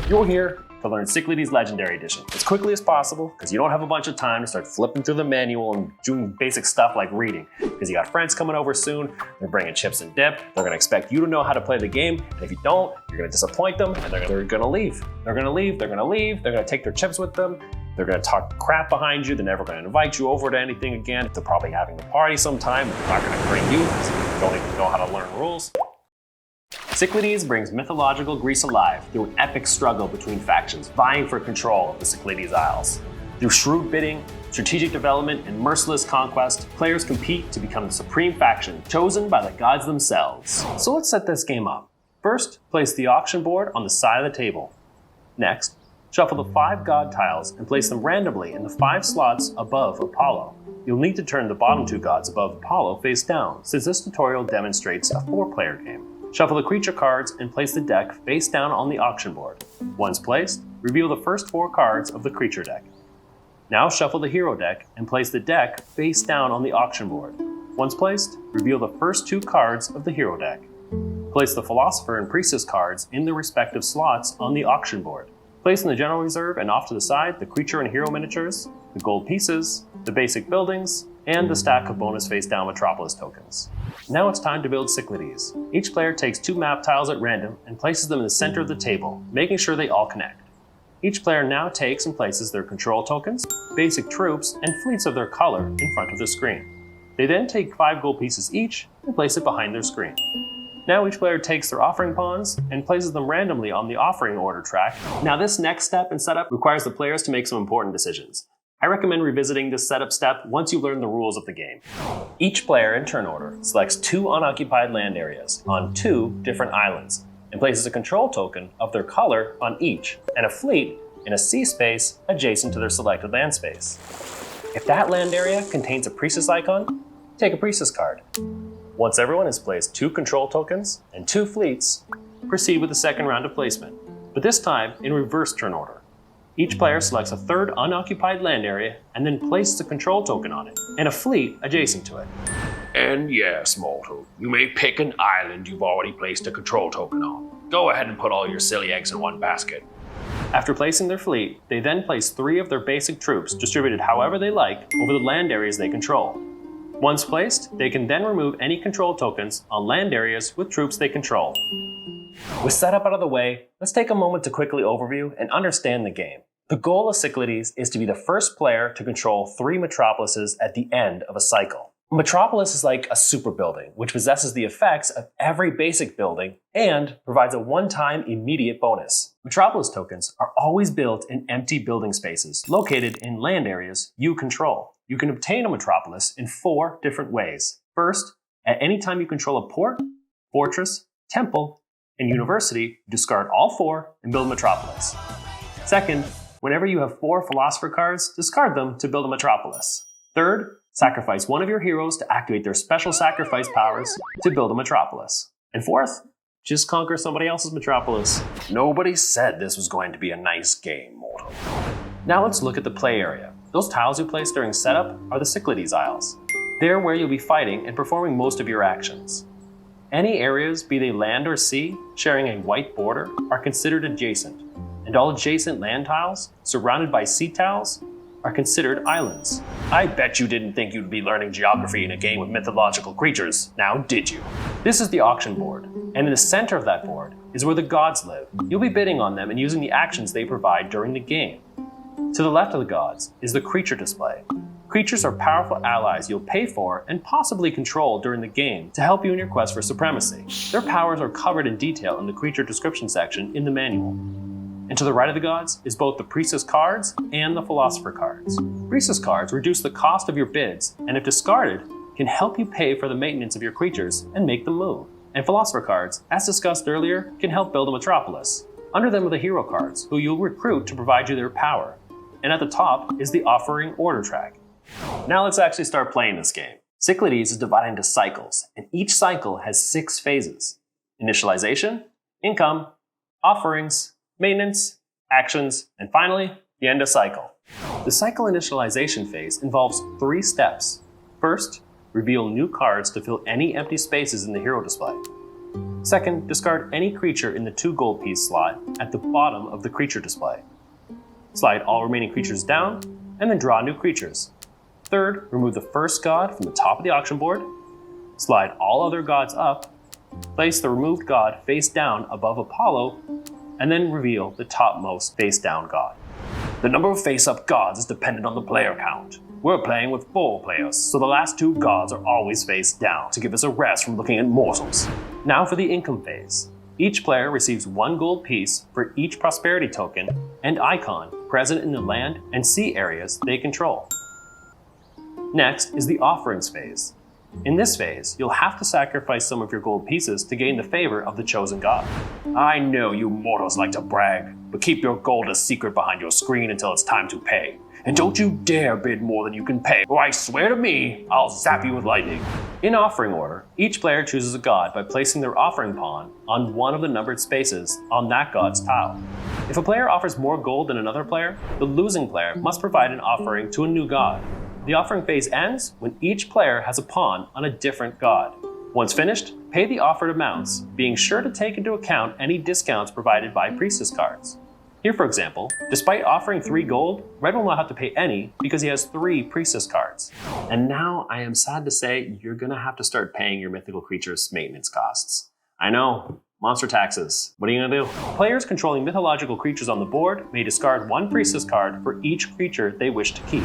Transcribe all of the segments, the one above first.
You're here to learn Cyclades Legendary Edition as quickly as possible because you don't have a bunch of time to start flipping through the manual and doing basic stuff like reading. Because you got friends coming over soon, they're bringing chips and dip, they're going to expect you to know how to play the game, and if you don't, you're going to disappoint them and they're going to leave. They're going to leave, they're going to take their chips with them, they're going to talk crap behind you, they're never going to invite you over to anything again, they're probably having a party sometime, they're not going to bring you because you don't even know how to learn rules. Cyclades brings mythological Greece alive through an epic struggle between factions vying for control of the Cyclades Isles. Through shrewd bidding, strategic development, and merciless conquest, players compete to become the supreme faction chosen by the gods themselves. So let's set this game up. First, place the auction board on the side of the table. Next, shuffle the 5 god tiles and place them randomly in the 5 slots above Apollo. You'll need to turn the bottom 2 gods above Apollo face down, since this tutorial demonstrates a 4-player game. Shuffle the creature cards and place the deck face down on the auction board. Once placed, reveal the first 4 cards of the creature deck. Now shuffle the hero deck and place the deck face down on the auction board. Once placed, reveal the first 2 cards of the hero deck. Place the philosopher and priestess cards in the respective slots on the auction board. Place in the general reserve and off to the side the creature and hero miniatures, the gold pieces, the basic buildings, and the stack of bonus face down metropolis tokens. Now it's time to build Cyclades. Each player takes 2 map tiles at random and places them in the center of the table, making sure they all connect. Each player now takes and places their control tokens, basic troops, and fleets of their color in front of the screen. They then take 5 gold pieces each and place it behind their screen. Now each player takes their offering pawns and places them randomly on the offering order track. Now this next step in setup requires the players to make some important decisions. I recommend revisiting this setup step once you learn the rules of the game. Each player in turn order selects 2 unoccupied land areas on 2 different islands and places a control token of their color on each and a fleet in a sea space adjacent to their selected land space. If that land area contains a priestess icon, take a priestess card. Once everyone has placed 2 control tokens and 2 fleets, proceed with the second round of placement, but this time in reverse turn order. Each player selects a 3rd unoccupied land area and then places a control token on it, and a fleet adjacent to it. And yes, mortal, you may pick an island you've already placed a control token on. Go ahead and put all your silly eggs in one basket. After placing their fleet, they then place 3 of their basic troops distributed however they like over the land areas they control. Once placed, they can then remove any control tokens on land areas with troops they control. With setup out of the way, let's take a moment to quickly overview and understand the game. The goal of Cyclades is to be the first player to control 3 metropolises at the end of a cycle. A metropolis is like a super building, which possesses the effects of every basic building and provides a one-time immediate bonus. Metropolis tokens are always built in empty building spaces located in land areas you control. You can obtain a metropolis in 4 different ways. First, at any time you control a port, fortress, temple, and university, discard all 4 and build a metropolis. Second, whenever you have 4 philosopher cards, discard them to build a metropolis. Third, sacrifice one of your heroes to activate their special sacrifice powers to build a metropolis. And fourth, just conquer somebody else's metropolis. Nobody said this was going to be a nice game, mortal. Now let's look at the play area. Those tiles you place during setup are the Cyclades Isles. They're where you'll be fighting and performing most of your actions. Any areas, be they land or sea, sharing a white border, are considered adjacent, and all adjacent land tiles, surrounded by sea tiles, are considered islands. I bet you didn't think you'd be learning geography in a game with mythological creatures, now did you? This is the auction board, and in the center of that board is where the gods live. You'll be bidding on them and using the actions they provide during the game. To the left of the gods is the creature display. Creatures are powerful allies you'll pay for and possibly control during the game to help you in your quest for supremacy. Their powers are covered in detail in the creature description section in the manual. And to the right of the gods is both the priestess cards and the philosopher cards. Priestess cards reduce the cost of your bids, and if discarded, can help you pay for the maintenance of your creatures and make them move. And philosopher cards, as discussed earlier, can help build a metropolis. Under them are the hero cards, who you'll recruit to provide you their power. And at the top is the offering order track. Now let's actually start playing this game. Cyclades is divided into cycles, and each cycle has 6 phases: initialization, income, offerings, maintenance, actions, and finally, the end of cycle. The cycle initialization phase involves 3 steps. First, reveal new cards to fill any empty spaces in the hero display. Second, discard any creature in the 2 gold piece slot at the bottom of the creature display. Slide all remaining creatures down, and then draw new creatures. Third, remove the first god from the top of the auction board. Slide all other gods up. Place the removed god face down above Apollo, and then reveal the topmost face down god. The number of face-up gods is dependent on the player count. We're playing with 4 players, so the last 2 gods are always face down to give us a rest from looking at mortals. Now for the income phase. Each player receives 1 gold piece for each prosperity token and icon present in the land and sea areas they control. Next is the offerings phase. In this phase, you'll have to sacrifice some of your gold pieces to gain the favor of the chosen god. I know you mortals like to brag, but keep your gold a secret behind your screen until it's time to pay. And don't you dare bid more than you can pay, or I swear to me, I'll zap you with lightning. In offering order, each player chooses a god by placing their offering pawn on one of the numbered spaces on that god's tile. If a player offers more gold than another player, the losing player must provide an offering to a new god. The offering phase ends when each player has a pawn on a different god. Once finished, pay the offered amounts, being sure to take into account any discounts provided by priestess cards. Here, for example, despite offering 3 gold, Red will not have to pay any because he has 3 priestess cards. And now I am sad to say you're gonna have to start paying your mythical creatures maintenance costs. I know, monster taxes. What are you gonna do? Players controlling mythological creatures on the board may discard 1 priestess card for each creature they wish to keep.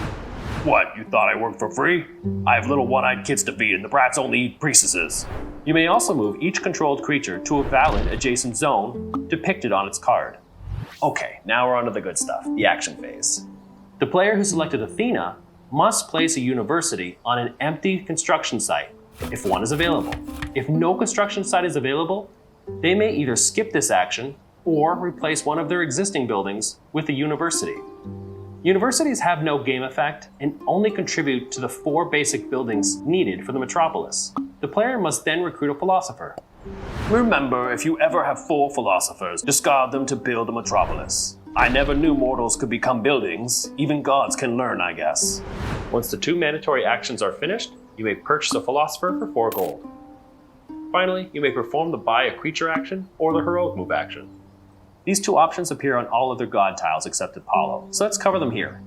What, you thought I worked for free? I have little one-eyed kids to feed and the brats only eat priestesses. You may also move each controlled creature to a valid adjacent zone depicted on its card. Okay, now we're on to the good stuff, the action phase. The player who selected Athena must place a university on an empty construction site, if one is available. If no construction site is available, they may either skip this action or replace one of their existing buildings with a university. Universities have no game effect and only contribute to the 4 basic buildings needed for the metropolis. The player must then recruit a philosopher. Remember, if you ever have 4 philosophers, discard them to build a metropolis. I never knew mortals could become buildings. Even gods can learn, I guess. Once the 2 mandatory actions are finished, you may purchase a philosopher for 4 gold. Finally, you may perform the buy a creature action or the heroic move action. These 2 options appear on all other god tiles except Apollo, so let's cover them here.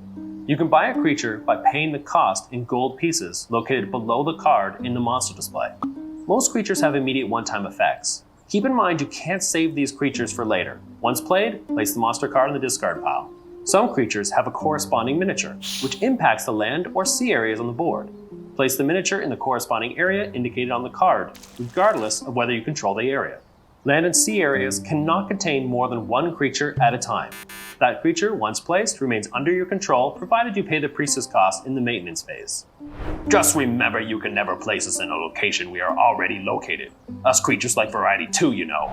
You can buy a creature by paying the cost in gold pieces located below the card in the monster display. Most creatures have immediate one-time effects. Keep in mind you can't save these creatures for later. Once played, place the monster card in the discard pile. Some creatures have a corresponding miniature, which impacts the land or sea areas on the board. Place the miniature in the corresponding area indicated on the card, regardless of whether you control the area. Land and sea areas cannot contain more than 1 creature at a time. That creature, once placed, remains under your control, provided you pay the priestess cost in the maintenance phase. Just remember you can never place us in a location we are already located. Us creatures like variety too, you know.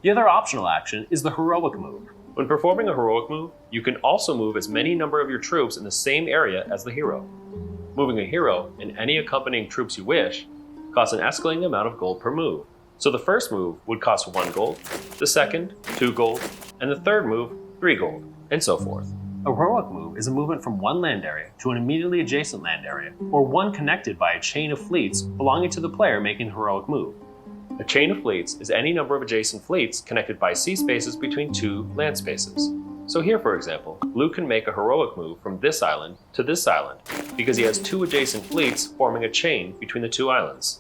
The other optional action is the heroic move. When performing a heroic move, you can also move as many number of your troops in the same area as the hero. Moving a hero and any accompanying troops you wish costs an escalating amount of gold per move. So the first move would cost 1 gold, the second, 2 gold, and the third move, 3 gold, and so forth. A heroic move is a movement from one land area to an immediately adjacent land area, or one connected by a chain of fleets belonging to the player making the heroic move. A chain of fleets is any number of adjacent fleets connected by sea spaces between 2 land spaces. So here, for example, Blue can make a heroic move from this island to this island, because he has 2 adjacent fleets forming a chain between the 2 islands.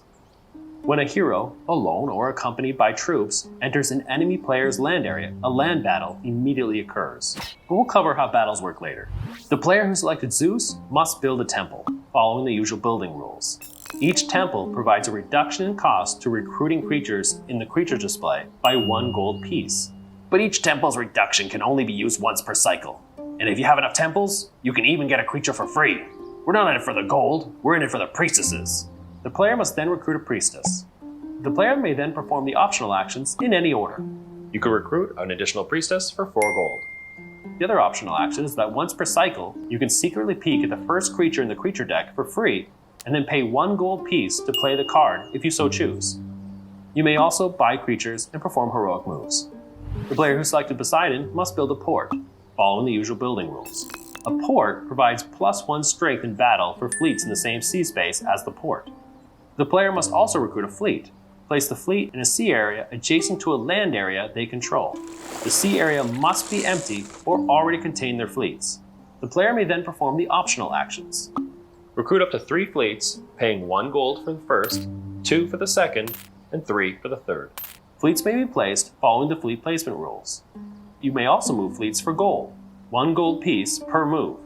When a hero, alone or accompanied by troops, enters an enemy player's land area, a land battle immediately occurs. But we'll cover how battles work later. The player who selected Zeus must build a temple, following the usual building rules. Each temple provides a reduction in cost to recruiting creatures in the creature display by 1 gold piece. But each temple's reduction can only be used once per cycle. And if you have enough temples, you can even get a creature for free. We're not in it for the gold, we're in it for the priestesses. The player must then recruit a priestess. The player may then perform the optional actions in any order. You can recruit an additional priestess for 4 gold. The other optional action is that once per cycle, you can secretly peek at the first creature in the creature deck for free, and then pay 1 gold piece to play the card if you so choose. You may also buy creatures and perform heroic moves. The player who selected Poseidon must build a port, following the usual building rules. A port provides +1 strength in battle for fleets in the same sea space as the port. The player must also recruit a fleet. place the fleet in a sea area adjacent to a land area they control. The sea area must be empty or already contain their fleets. The player may then perform the optional actions. Recruit up to 3 fleets, paying 1 gold for the first, 2 for the second, and 3 for the third. Fleets may be placed following the fleet placement rules. You may also move fleets for gold, 1 gold piece per move.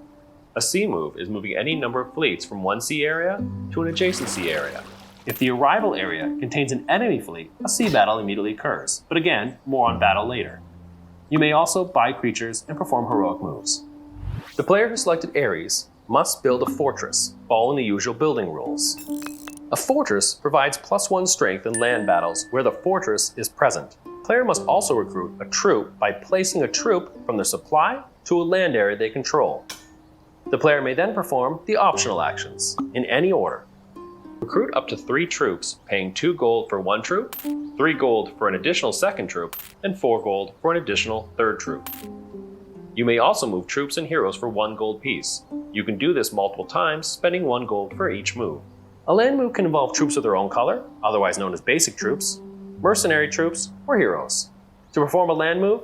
A sea move is moving any number of fleets from one sea area to an adjacent sea area. If the arrival area contains an enemy fleet, a sea battle immediately occurs, but again, more on battle later. You may also buy creatures and perform heroic moves. The player who selected Ares must build a fortress, following the usual building rules. A fortress provides +1 strength in land battles where the fortress is present. The player must also recruit a troop by placing a troop from their supply to a land area they control. The player may then perform the optional actions, in any order. Recruit up to 3 troops, paying 2 gold for 1 troop, 3 gold for an additional second troop, and 4 gold for an additional third troop. You may also move troops and heroes for 1 gold piece. You can do this multiple times, spending 1 gold for each move. A land move can involve troops of their own color, otherwise known as basic troops, mercenary troops, or heroes. To perform a land move,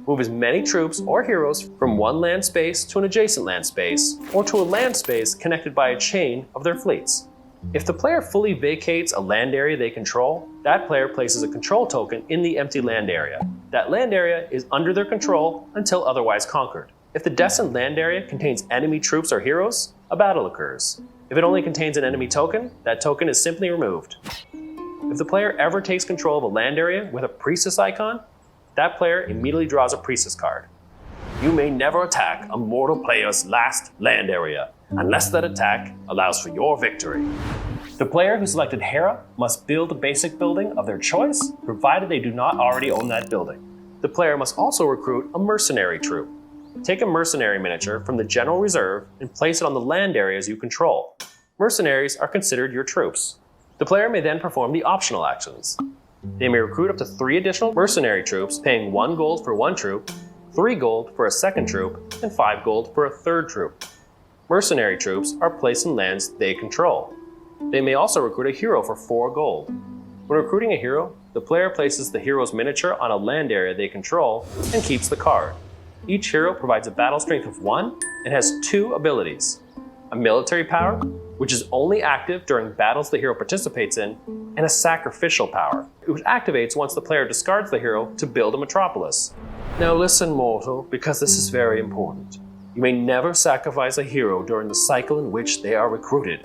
move as many troops or heroes from one land space to an adjacent land space, or to a land space connected by a chain of their fleets. If the player fully vacates a land area they control, that player places a control token in the empty land area. That land area is under their control until otherwise conquered. If the destined land area contains enemy troops or heroes, a battle occurs. If it only contains an enemy token, that token is simply removed. If the player ever takes control of a land area with a priestess icon, that player immediately draws a priestess card. You may never attack a mortal player's last land area, unless that attack allows for your victory. The player who selected Hera must build a basic building of their choice, provided they do not already own that building. The player must also recruit a mercenary troop. Take a mercenary miniature from the general reserve and place it on the land areas you control. Mercenaries are considered your troops. The player may then perform the optional actions. They may recruit up to 3 additional mercenary troops, paying 1 gold for 1 troop, 3 gold for a second troop, and 5 gold for a third troop. Mercenary troops are placed in lands they control. They may also recruit a hero for 4 gold. When recruiting a hero, the player places the hero's miniature on a land area they control and keeps the card. Each hero provides a battle strength of 1 and has 2 abilities. A military power, which is only active during battles the hero participates in, and a sacrificial power, which activates once the player discards the hero to build a metropolis. Now listen, mortal, because this is very important. You may never sacrifice a hero during the cycle in which they are recruited.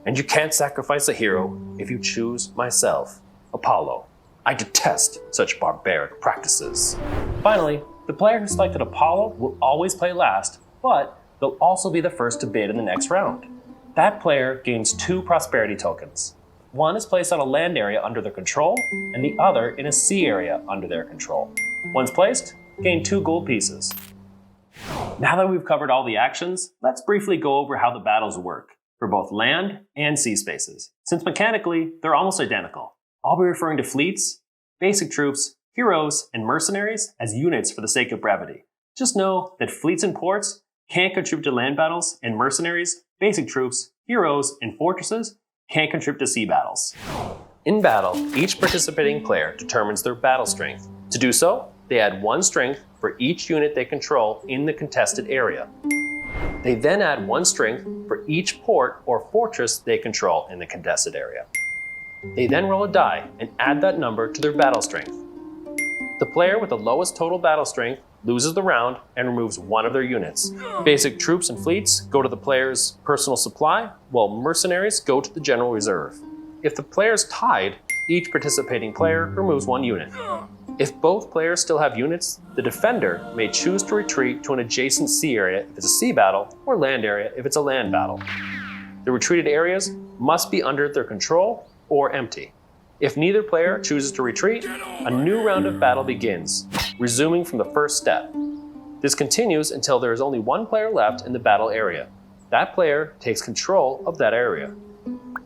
And you can't sacrifice a hero if you choose myself, Apollo. I detest such barbaric practices. Finally, the player who selected Apollo will always play last, but they'll also be the first to bid in the next round. That player gains 2 prosperity tokens. One is placed on a land area under their control, and the other in a sea area under their control. Once placed, gain 2 gold pieces. Now that we've covered all the actions, let's briefly go over how the battles work for both land and sea spaces, since mechanically they're almost identical. I'll be referring to fleets, basic troops, heroes, and mercenaries as units for the sake of brevity. Just know that fleets and ports can't contribute to land battles, and mercenaries, basic troops, heroes, and fortresses can't contribute to sea battles. In battle, each participating player determines their battle strength. To do so, they add 1 strength for each unit they control in the contested area. They then add 1 strength for each port or fortress they control in the contested area. They then roll a die and add that number to their battle strength. The player with the lowest total battle strength loses the round and removes 1 of their units. Basic troops and fleets go to the player's personal supply, while mercenaries go to the general reserve. If the player's tied, each participating player removes 1 unit. If both players still have units, the defender may choose to retreat to an adjacent sea area if it's a sea battle, or land area if it's a land battle. The retreated areas must be under their control or empty. If neither player chooses to retreat, a new round of battle begins, resuming from the first step. This continues until there is only 1 player left in the battle area. That player takes control of that area.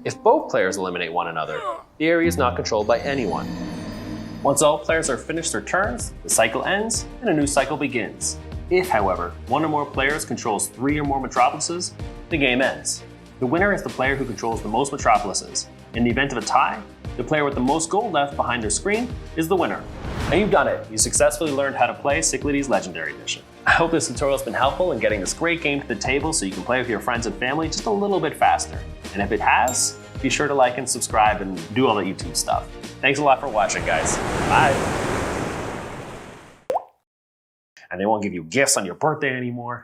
If both players eliminate one another, the area is not controlled by anyone. Once all players are finished their turns, the cycle ends and a new cycle begins. If, however, 1 or more players controls 3 or more metropolises, the game ends. The winner is the player who controls the most metropolises. In the event of a tie, The player with the most gold left behind their screen is the winner. And you've done it. You successfully learned how to play Cyclades Legendary Edition. I hope this tutorial has been helpful in getting this great game to the table so you can play with your friends and family just a little bit faster. And if it has, be sure to like and subscribe and do all the YouTube stuff. Thanks a lot for watching, guys. Bye. And they won't give you gifts on your birthday anymore.